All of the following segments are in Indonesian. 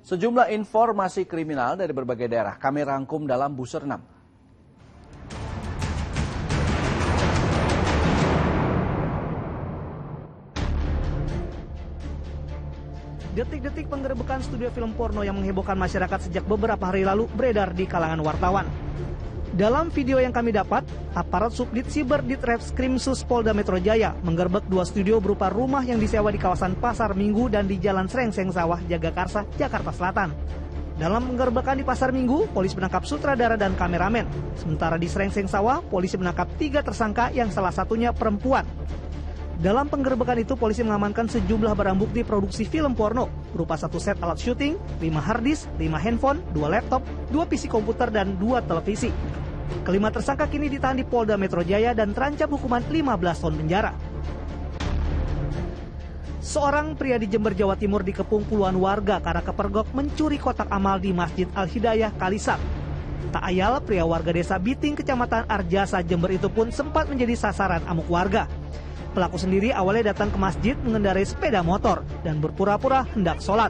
Sejumlah informasi kriminal dari berbagai daerah kami rangkum dalam Buser 6. Detik-detik penggerebekan studio film porno yang menghebohkan masyarakat sejak beberapa hari lalu beredar di kalangan wartawan. Dalam video yang kami dapat, aparat Subdit Siber Ditreskrimsus Polda Metro Jaya menggerebek 2 studio berupa rumah yang disewa di kawasan Pasar Minggu dan di Jalan Srengseng Sawah, Jagakarsa, Jakarta Selatan. Dalam penggerebekan di Pasar Minggu, polisi menangkap sutradara dan kameramen. Sementara di Srengseng Sawah, polisi menangkap 3 tersangka yang salah satunya perempuan. Dalam penggerebekan itu, polisi mengamankan sejumlah barang bukti produksi film porno, berupa 1 set alat syuting, 5 harddisk, 5 handphone, 2 laptop, 2 PC komputer, dan 2 televisi. Kelima tersangka kini ditahan di Polda Metro Jaya dan terancam hukuman 15 tahun penjara. Seorang pria di Jember, Jawa Timur dikepung puluhan warga karena kepergok mencuri kotak amal di Masjid Al-Hidayah, Kalisat. Tak ayal, pria warga desa Biting, Kecamatan Arjasa, Jember itu pun sempat menjadi sasaran amuk warga. Pelaku sendiri awalnya datang ke masjid mengendarai sepeda motor dan berpura-pura hendak sholat.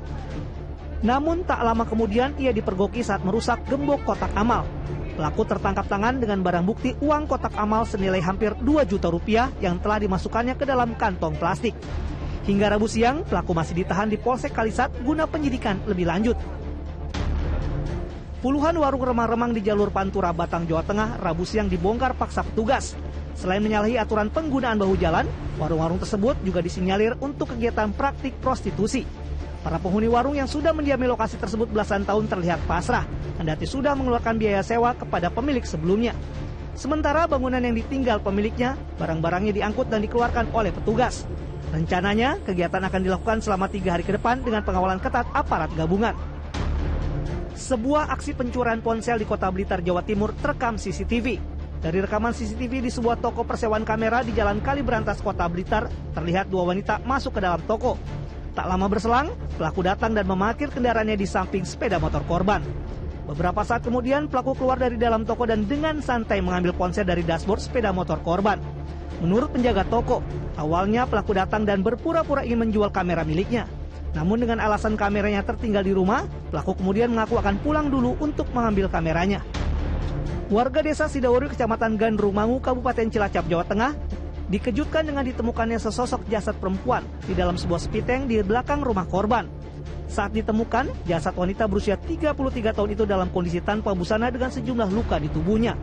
Namun tak lama kemudian ia dipergoki saat merusak gembok kotak amal. Pelaku tertangkap tangan dengan barang bukti uang kotak amal senilai hampir 2 juta rupiah yang telah dimasukkannya ke dalam kantong plastik. Hingga Rabu siang, pelaku masih ditahan di Polsek Kalisat guna penyidikan lebih lanjut. Puluhan warung remang-remang di jalur Pantura, Batang, Jawa Tengah, Rabu siang dibongkar paksa petugas. Selain menyalahi aturan penggunaan bahu jalan, warung-warung tersebut juga disinyalir untuk kegiatan praktik prostitusi. Para penghuni warung yang sudah mendiami lokasi tersebut belasan tahun terlihat pasrah, kendati sudah mengeluarkan biaya sewa kepada pemilik sebelumnya. Sementara bangunan yang ditinggal pemiliknya, barang-barangnya diangkut dan dikeluarkan oleh petugas. Rencananya, kegiatan akan dilakukan selama 3 hari ke depan dengan pengawalan ketat aparat gabungan. Sebuah aksi pencurian ponsel di Kota Blitar, Jawa Timur terekam CCTV. Dari rekaman CCTV di sebuah toko persewaan kamera di Jalan Kalibrantas, Kota Blitar, terlihat 2 wanita masuk ke dalam toko. Tak lama berselang, pelaku datang dan memarkir kendaraannya di samping sepeda motor korban. Beberapa saat kemudian, pelaku keluar dari dalam toko dan dengan santai mengambil ponsel dari dashboard sepeda motor korban. Menurut penjaga toko, awalnya pelaku datang dan berpura-pura ingin menjual kamera miliknya. Namun dengan alasan kameranya tertinggal di rumah, pelaku kemudian mengaku akan pulang dulu untuk mengambil kameranya. Warga desa Sidawuri, Kecamatan Gandrumangu, Kabupaten Cilacap, Jawa Tengah, dikejutkan dengan ditemukannya sesosok jasad perempuan di dalam sebuah spiteng di belakang rumah korban. Saat ditemukan, jasad wanita berusia 33 tahun itu dalam kondisi tanpa busana dengan sejumlah luka di tubuhnya.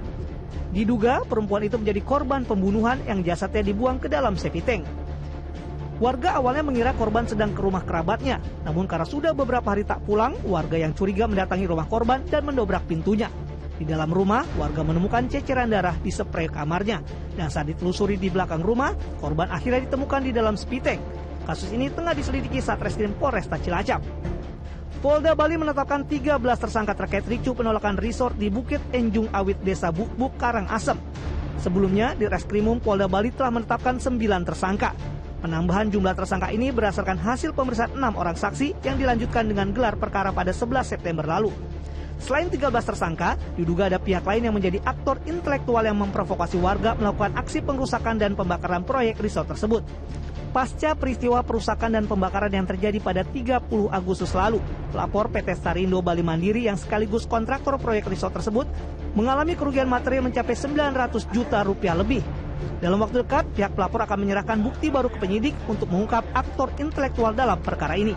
Diduga perempuan itu menjadi korban pembunuhan yang jasadnya dibuang ke dalam sepiteng. Warga awalnya mengira korban sedang ke rumah kerabatnya, namun karena sudah beberapa hari tak pulang, warga yang curiga mendatangi rumah korban dan mendobrak pintunya. Di dalam rumah, warga menemukan ceceran darah di spray kamarnya. Dan saat ditelusuri di belakang rumah, korban akhirnya ditemukan di dalam spiteng. Kasus ini tengah diselidiki Satreskrim Polresta Cilacap. Polda Bali menetapkan 13 tersangka terkait ricu penolakan resort di Bukit Enjung Awit, Desa Bukbuk, Karangasem. Sebelumnya, di Reskrimum Polda Bali telah menetapkan 9 tersangka. Penambahan jumlah tersangka ini berdasarkan hasil pemeriksaan 6 orang saksi yang dilanjutkan dengan gelar perkara pada 11 September lalu. Selain 13 tersangka, diduga ada pihak lain yang menjadi aktor intelektual yang memprovokasi warga melakukan aksi pengrusakan dan pembakaran proyek resort tersebut. Pasca peristiwa perusakan dan pembakaran yang terjadi pada 30 Agustus lalu, pelapor PT Starindo Bali Mandiri yang sekaligus kontraktor proyek resort tersebut mengalami kerugian material mencapai 900 juta rupiah lebih. Dalam waktu dekat, pihak pelapor akan menyerahkan bukti baru ke penyidik untuk mengungkap aktor intelektual dalam perkara ini.